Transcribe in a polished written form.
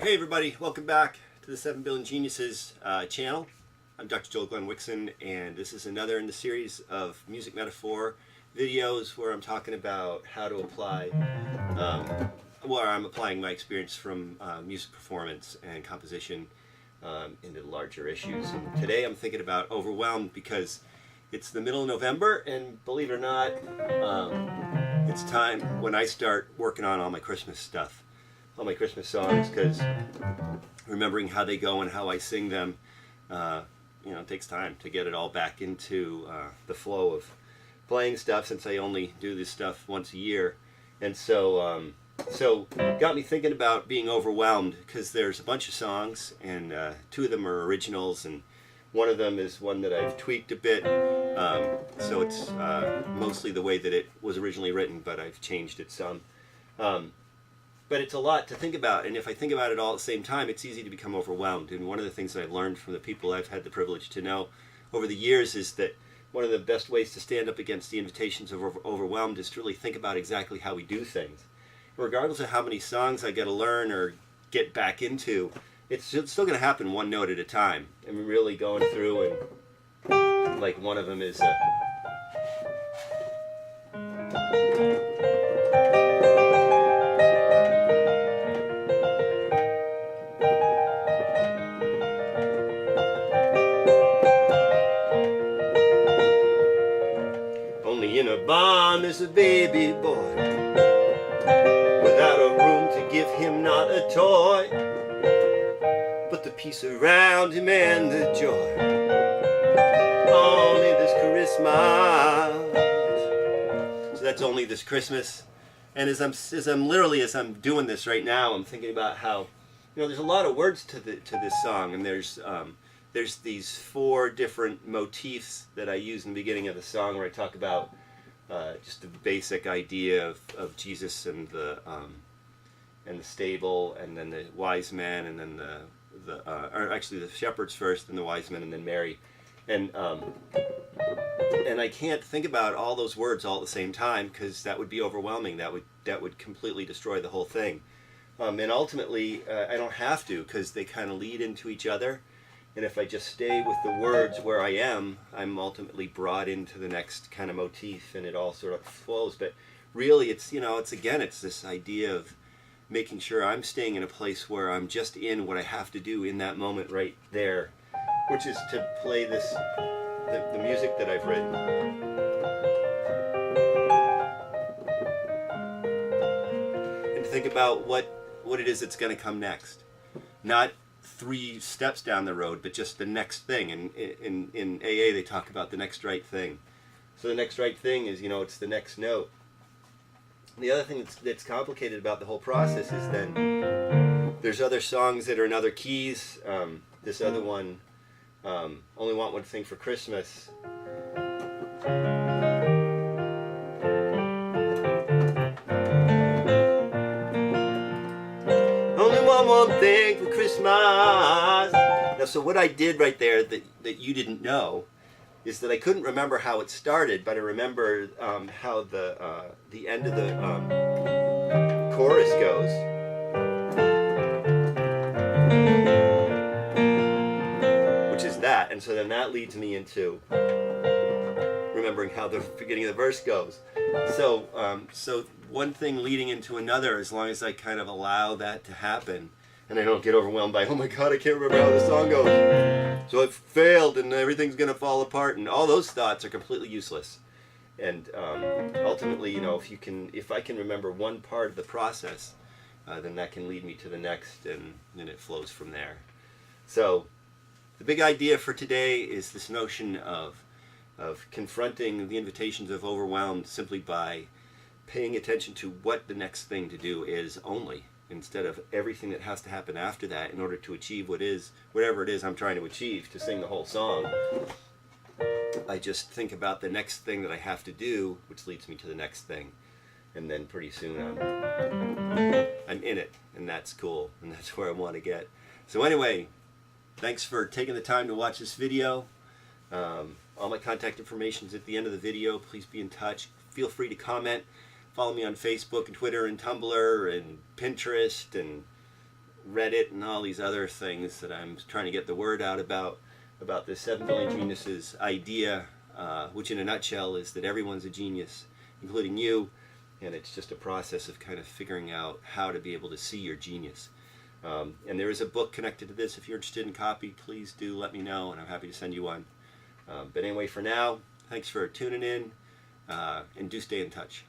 Hey everybody, welcome back to the 7 Billion Geniuses channel. I'm Dr. Joel Glenn Wixon, and this is another in the series of music metaphor videos where I'm talking about how to apply, where I'm applying my experience from music performance and composition into larger issues. And today I'm thinking about overwhelmed because it's the middle of November, and believe it or not, it's time when I start working on all my Christmas stuff. All my Christmas songs, because remembering how they go and how I sing them, it takes time to get it all back into the flow of playing stuff, since I only do this stuff once a year. And so got me thinking about being overwhelmed, because there's a bunch of songs, and two of them are originals, and one of them is one that I've tweaked a bit, so it's mostly the way that it was originally written, but I've changed it some. But it's a lot to think about, and if I think about it all at the same time, it's easy to become overwhelmed. And one of the things that I've learned from the people I've had the privilege to know over the years is that one of the best ways to stand up against the invitations of overwhelmed is to really think about exactly how we do things. Regardless of how many songs I get to learn or get back into, it's still going to happen one note at a time. I'm really going through, and like one of them is only in a barn is a baby boy, without a room to give him not a toy, but the peace around him and the joy. Only this Christmas. So that's only this Christmas. And as I'm doing this right now, I'm thinking about how, there's a lot of words to this song, and there's these four different motifs that I use in the beginning of the song, where I talk about just the basic idea of Jesus and the stable, and then the wise man, and then or actually the shepherds first, and the wise men, and then Mary, and I can't think about all those words all at the same time, because that would be overwhelming. That would completely destroy the whole thing. And ultimately, I don't have to, because they kind of lead into each other. And if I just stay with the words where I am, I'm ultimately brought into the next kind of motif, and it all sort of flows. But really, it's this idea of making sure I'm staying in a place where I'm just in what I have to do in that moment right there, which is to play the music that I've written. And to think about what it is that's going to come next. Not 3 steps down the road, but just the next thing. And in AA they talk about the next right thing. So the next right thing is, it's the next note. And the other thing that's complicated about the whole process is then there's other songs that are in other keys. This other one, Only Want One Thing for Christmas. One thing for Christmas. Now, so what I did right there that you didn't know is that I couldn't remember how it started, but I remember how the end of the chorus goes. Which is that, and so then that leads me into remembering how the beginning of the verse goes. So one thing leading into another, as long as I kind of allow that to happen, and I don't get overwhelmed by, oh my God, I can't remember how the song goes, so I've failed and everything's going to fall apart, and all those thoughts are completely useless. And ultimately, if I can remember one part of the process, then that can lead me to the next, and then it flows from there. So the big idea for today is this notion of confronting the invitations of overwhelmed simply by paying attention to what the next thing to do is only, instead of everything that has to happen after that in order to achieve whatever it is I'm trying to achieve, to sing the whole song. I just think about the next thing that I have to do, which leads me to the next thing, and then pretty soon I'm in it, and that's cool, and that's where I want to get. So anyway, thanks for taking the time to watch this video. All my contact information is at the end of the video. Please be in touch. Feel free to comment. Follow me on Facebook and Twitter and Tumblr and Pinterest and Reddit and all these other things that I'm trying to get the word out about the 7 billion geniuses idea, which in a nutshell is that everyone's a genius, including you, and it's just a process of kind of figuring out how to be able to see your genius. And there is a book connected to this. If you're interested in copy, please do let me know, and I'm happy to send you one. But anyway, for now, thanks for tuning in, and do stay in touch.